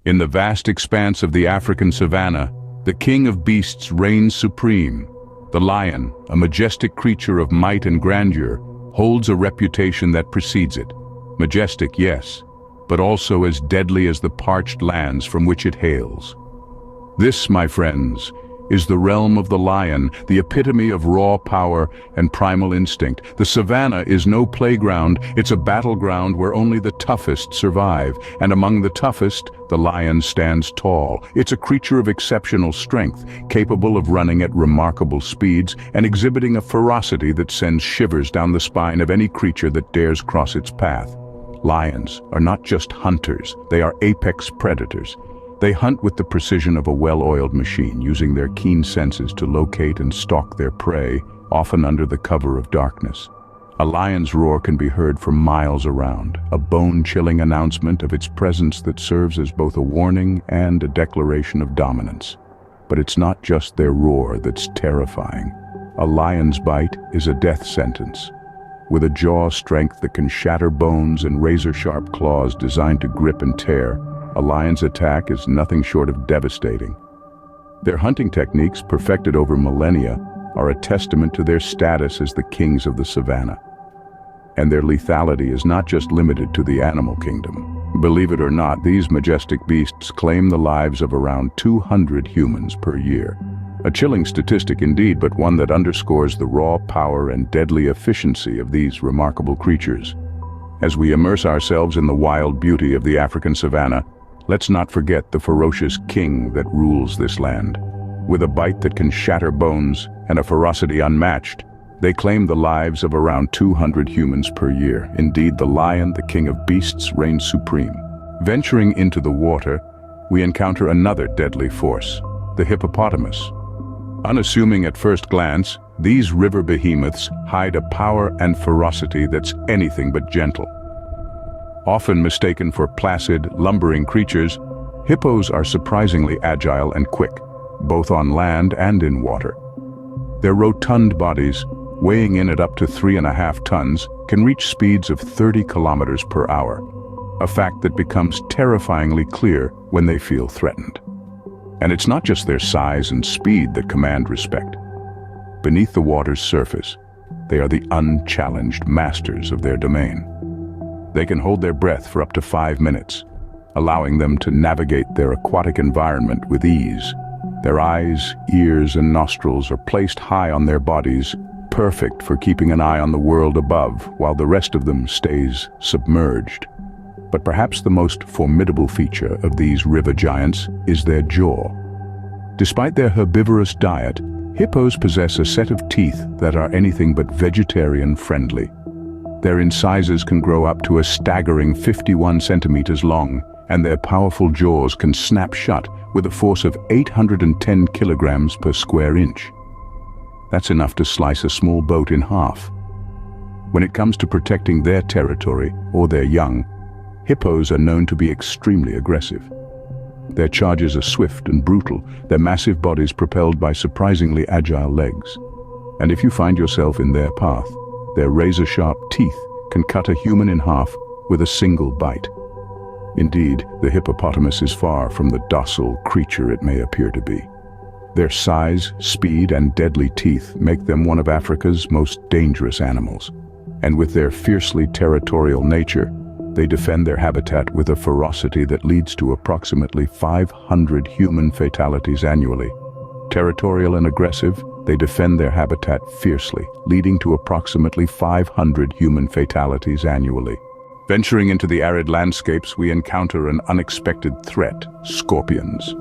In the vast expanse of the African savanna, the king of beasts reigns supreme. The lion, a majestic creature of might and grandeur, holds a reputation that precedes it. Majestic, yes, but also as deadly as the parched lands from which it hails. This, my friends, is the realm of the lion, the epitome of raw power and primal instinct. The savanna is no playground, it's a battleground where only the toughest survive, and among the toughest, the lion stands tall. It's a creature of exceptional strength, capable of running at remarkable speeds and exhibiting a ferocity that sends shivers down the spine of any creature that dares cross its path. Lions are not just hunters, they are apex predators. They hunt with the precision of a well-oiled machine, using their keen senses to locate and stalk their prey, often under the cover of darkness. A lion's roar can be heard for miles around, a bone-chilling announcement of its presence that serves as both a warning and a declaration of dominance. But it's not just their roar that's terrifying. A lion's bite is a death sentence. With a jaw strength that can shatter bones and razor-sharp claws designed to grip and tear, a lion's attack is nothing short of devastating. Their hunting techniques, perfected over millennia, are a testament to their status as the kings of the savanna. And their lethality is not just limited to the animal kingdom. Believe it or not, these majestic beasts claim the lives of around 200 humans per year. A chilling statistic indeed, but one that underscores the raw power and deadly efficiency of these remarkable creatures. As we immerse ourselves in the wild beauty of the African savanna, let's not forget the ferocious king that rules this land. With a bite that can shatter bones and a ferocity unmatched, they claim the lives of around 200 humans per year. Indeed, the lion, the king of beasts, reigns supreme. Venturing into the water, we encounter another deadly force, the hippopotamus. Unassuming at first glance, these river behemoths hide a power and ferocity that's anything but gentle. Often mistaken for placid, lumbering creatures, hippos are surprisingly agile and quick, both on land and in water. Their rotund bodies, weighing in at up to 3.5 tons, can reach speeds of 30 kilometers per hour, a fact that becomes terrifyingly clear when they feel threatened. And it's not just their size and speed that command respect. Beneath the water's surface, they are the unchallenged masters of their domain. They can hold their breath for up to 5 minutes, allowing them to navigate their aquatic environment with ease. Their eyes, ears, and nostrils are placed high on their bodies, perfect for keeping an eye on the world above, while the rest of them stays submerged. But perhaps the most formidable feature of these river giants is their jaw. Despite their herbivorous diet, hippos possess a set of teeth that are anything but vegetarian-friendly. Their incisors can grow up to a staggering 51 centimeters long, and their powerful jaws can snap shut with a force of 810 kilograms per square inch. That's enough to slice a small boat in half. When it comes to protecting their territory or their young, hippos are known to be extremely aggressive. Their charges are swift and brutal, their massive bodies propelled by surprisingly agile legs. And if you find yourself in their path, their razor-sharp teeth can cut a human in half with a single bite. Indeed, the hippopotamus is far from the docile creature it may appear to be. Their size, speed, and deadly teeth make them one of Africa's most dangerous animals. And with their fiercely territorial nature, they defend their habitat with a ferocity that leads to approximately 500 human fatalities annually. Territorial and aggressive, they defend their habitat fiercely, leading to approximately 500 human fatalities annually. Venturing into the arid landscapes, we encounter an unexpected threat: scorpions.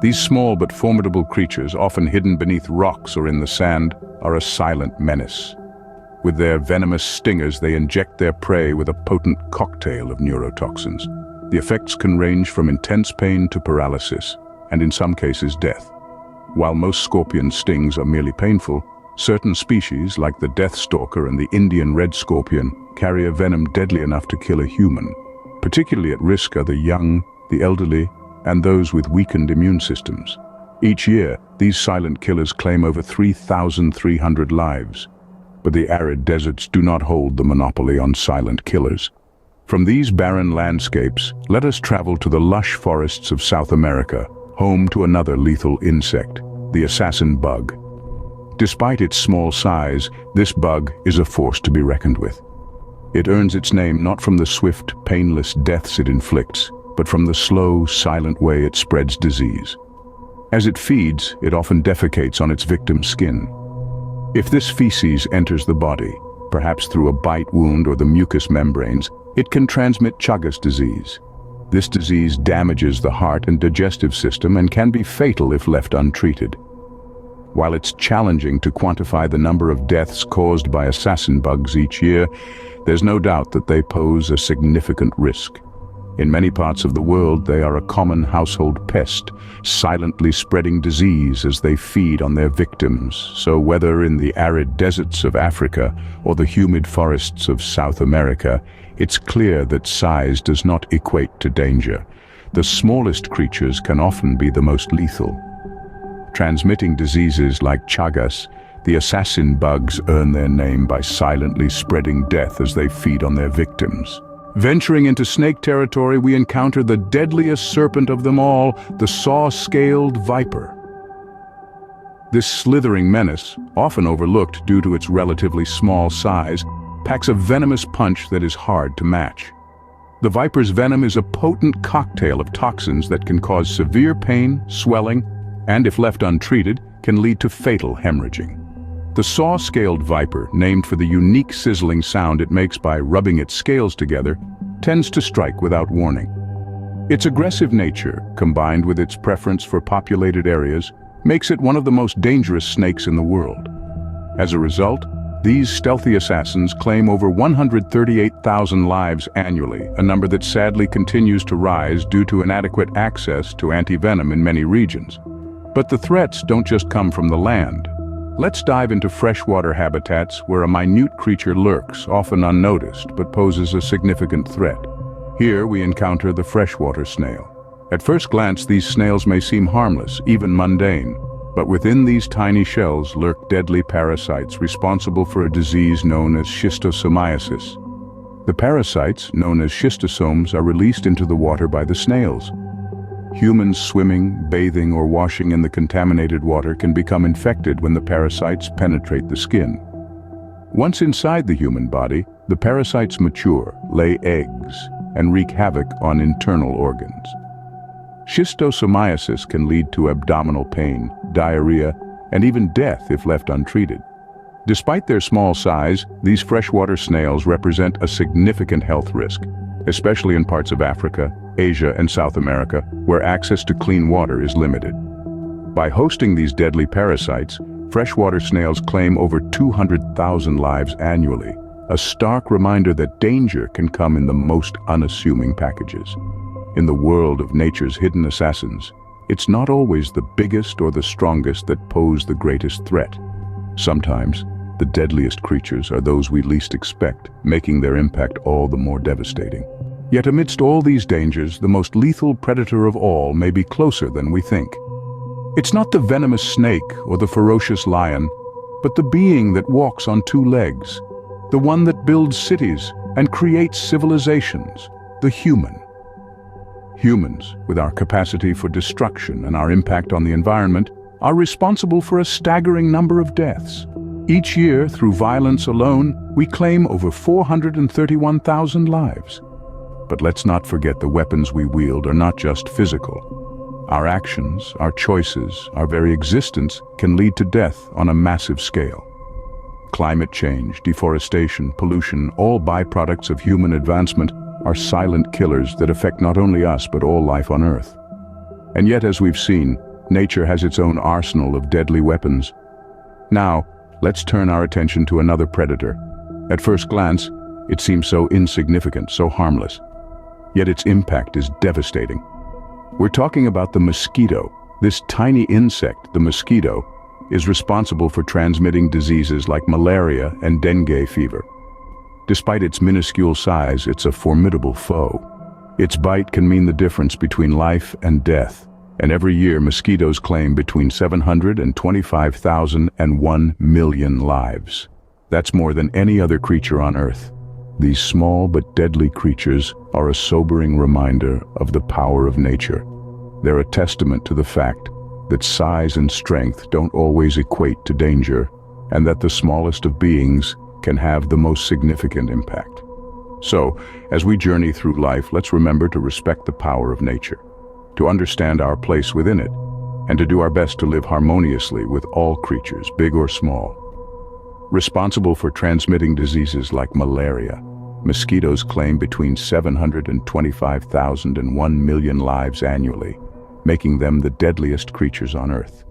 These small but formidable creatures, often hidden beneath rocks or in the sand, are a silent menace. With their venomous stingers, they inject their prey with a potent cocktail of neurotoxins. The effects can range from intense pain to paralysis, and in some cases death. While most scorpion stings are merely painful, certain species, like the death stalker and the Indian red scorpion, carry a venom deadly enough to kill a human. Particularly at risk are the young, the elderly, and those with weakened immune systems. Each year, these silent killers claim over 3,300 lives. But the arid deserts do not hold the monopoly on silent killers. From these barren landscapes, let us travel to the lush forests of South America, home to another lethal insect, the assassin bug. Despite its small size, this bug is a force to be reckoned with. It earns its name not from the swift, painless deaths it inflicts, but from the slow, silent way it spreads disease. As it feeds, it often defecates on its victim's skin. If this feces enters the body, perhaps through a bite wound or the mucous membranes, it can transmit Chagas disease. This disease damages the heart and digestive system and can be fatal if left untreated. While it's challenging to quantify the number of deaths caused by assassin bugs each year, there's no doubt that they pose a significant risk. In many parts of the world, they are a common household pest, silently spreading disease as they feed on their victims. So whether in the arid deserts of Africa or the humid forests of South America, it's clear that size does not equate to danger. The smallest creatures can often be the most lethal. Transmitting diseases like Chagas, the assassin bugs earn their name by silently spreading death as they feed on their victims. Venturing into snake territory, we encounter the deadliest serpent of them all, the saw-scaled viper. This slithering menace, often overlooked due to its relatively small size, packs a venomous punch that is hard to match. The viper's venom is a potent cocktail of toxins that can cause severe pain, swelling, and if left untreated, can lead to fatal hemorrhaging. The saw-scaled viper, named for the unique sizzling sound it makes by rubbing its scales together, tends to strike without warning. Its aggressive nature, combined with its preference for populated areas, makes it one of the most dangerous snakes in the world. As a result, these stealthy assassins claim over 138,000 lives annually, a number that sadly continues to rise due to inadequate access to anti-venom in many regions. But the threats don't just come from the land. Let's dive into freshwater habitats where a minute creature lurks, often unnoticed, but poses a significant threat. Here we encounter the freshwater snail. At first glance, these snails may seem harmless, even mundane, but within these tiny shells lurk deadly parasites responsible for a disease known as schistosomiasis. The parasites, known as schistosomes, are released into the water by the snails. Humans swimming, bathing, or washing in the contaminated water can become infected when the parasites penetrate the skin. Once inside the human body, the parasites mature, lay eggs, and wreak havoc on internal organs. Schistosomiasis can lead to abdominal pain, diarrhea, and even death if left untreated. Despite their small size, these freshwater snails represent a significant health risk, especially in parts of Africa, Asia, and South America, where access to clean water is limited. By hosting these deadly parasites, freshwater snails claim over 200,000 lives annually, a stark reminder that danger can come in the most unassuming packages. In the world of nature's hidden assassins, it's not always the biggest or the strongest that pose the greatest threat. Sometimes, the deadliest creatures are those we least expect, making their impact all the more devastating. Yet amidst all these dangers, the most lethal predator of all may be closer than we think. It's not the venomous snake or the ferocious lion, but the being that walks on two legs, the one that builds cities and creates civilizations, the human. Humans, with our capacity for destruction and our impact on the environment, are responsible for a staggering number of deaths. Each year, through violence alone, we claim over 431,000 lives. But let's not forget the weapons we wield are not just physical. Our actions, our choices, our very existence can lead to death on a massive scale. Climate change, deforestation, pollution, all byproducts of human advancement, are silent killers that affect not only us but all life on Earth. And yet, as we've seen, nature has its own arsenal of deadly weapons. Now, let's turn our attention to another predator. At first glance, it seems so insignificant, so harmless. Yet its impact is devastating. We're talking about the mosquito. This tiny insect, the mosquito, is responsible for transmitting diseases like malaria and dengue fever. Despite its minuscule size, it's a formidable foe. Its bite can mean the difference between life and death, and every year mosquitoes claim between 725,000 and 1 million lives. That's more than any other creature on Earth. These small but deadly creatures are a sobering reminder of the power of nature. They're a testament to the fact that size and strength don't always equate to danger, and that the smallest of beings can have the most significant impact. So, as we journey through life, let's remember to respect the power of nature, to understand our place within it, and to do our best to live harmoniously with all creatures, big or small. Responsible for transmitting diseases like malaria, mosquitoes claim between 725,000 and 1 million lives annually, making them the deadliest creatures on Earth.